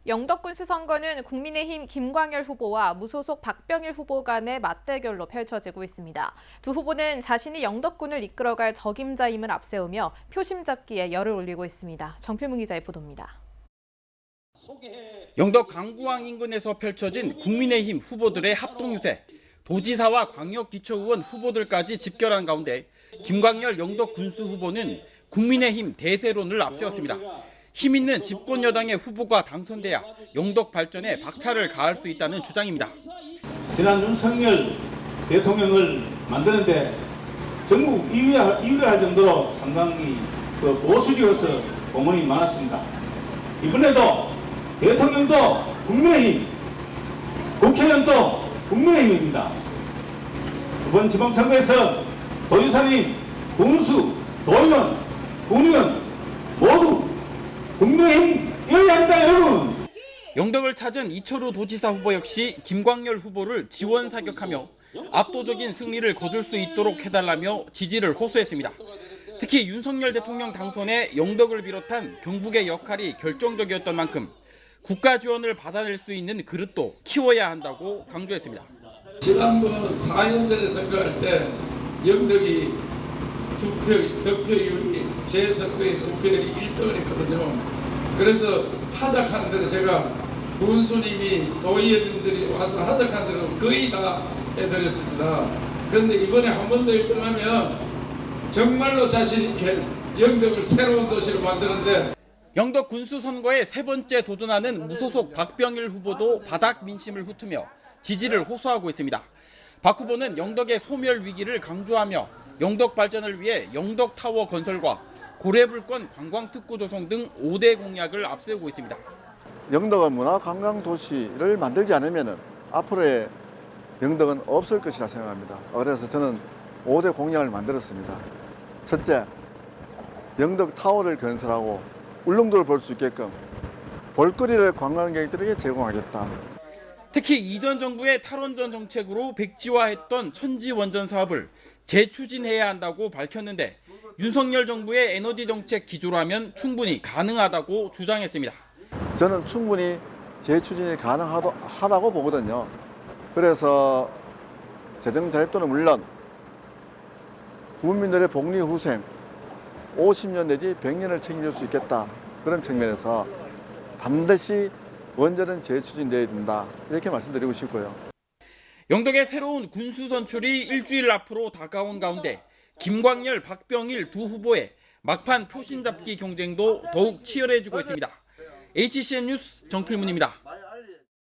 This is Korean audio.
영덕군수 선거는 국민의힘 김광열 후보와 무소속 박병일 후보 간의 맞대결로 펼쳐지고 있습니다. 두 후보는 자신이 영덕군을 이끌어갈 적임자임을 앞세우며 표심 잡기에 열을 올리고 있습니다. 정필문 기자의 보도입니다. 영덕 강구항 인근에서 펼쳐진 국민의힘 후보들의 합동유세, 도지사와 광역기초의원 후보들까지 집결한 가운데 김광열 영덕 군수 후보는 국민의힘 대세론을 앞세웠습니다. 힘 있는 집권 여당의 후보가 당선돼야 영덕 발전에 박차를 가할 수 있다는 주장입니다. 지난 윤석열 대통령을 만드는데 전국 2위를 할 정도로 상당히 보수적으로서 공헌이 많았습니다. 이번에도 대통령도 국민의힘, 국회의원도 국민의힘입니다. 이번 지방선거에서 도지사님, 군수, 도의원, 군의원 모두 국민의힘이어야 합니다, 여러분. 영덕을 찾은 이철우 도지사 후보 역시 김광열 후보를 지원 사격하며 압도적인 승리를 거둘 수 있도록 해달라며 지지를 호소했습니다. 특히 윤석열 대통령 당선에 영덕을 비롯한 경북의 역할이 결정적이었던 만큼 국가 지원을 받아낼 수 있는 그릇도 키워야 한다고 강조했습니다. 지난번 4년 전에 선거할 때 영덕이 득표율이 제 선거의 득표율이 1등을 했거든요. 그래서 하작하는 데는 제가 군수님이 도의원님들이 와서 하작하는 데는 거의 다 해드렸습니다. 그런데 이번에 한 번 더 1등하면 정말로 자신 있게 영덕을 새로운 도시로 만드는데 영덕 군수 선거에 세 번째 도전하는 무소속 박병일 후보도 바닥 민심을 훑으며 지지를 호소하고 있습니다. 박 후보는 영덕의 소멸 위기를 강조하며 영덕 발전을 위해 영덕타워 건설과 고래불권 관광특구 조성 등 5대 공약을 앞세우고 있습니다. 영덕은 문화관광도시를 만들지 않으면 앞으로의 영덕은 없을 것이라 생각합니다. 그래서 저는 5대 공약을 만들었습니다. 첫째, 영덕타워를 건설하고 울릉도를 볼 수 있게끔 볼거리를 관광객들에게 제공하겠다. 특히 이전 정부의 탈원전 정책으로 백지화했던 천지원전 사업을 재추진해야 한다고 밝혔는데 윤석열 정부의 에너지 정책 기조로 하면 충분히 가능하다고 주장했습니다. 저는 충분히 재추진이 가능하다고 보거든요. 그래서 재정 자립도는 물론 국민들의 복리 후생 50년 내지 100년을 책임질 수 있겠다. 그런 측면에서 반드시 원전은 재추진돼야 된다. 이렇게 말씀드리고 싶고요. 영덕의 새로운 군수 선출이 일주일 앞으로 다가온 가운데 김광열, 박병일 두 후보의 막판 표심 잡기 경쟁도 더욱 치열해지고 있습니다. HCN 뉴스 정필문입니다.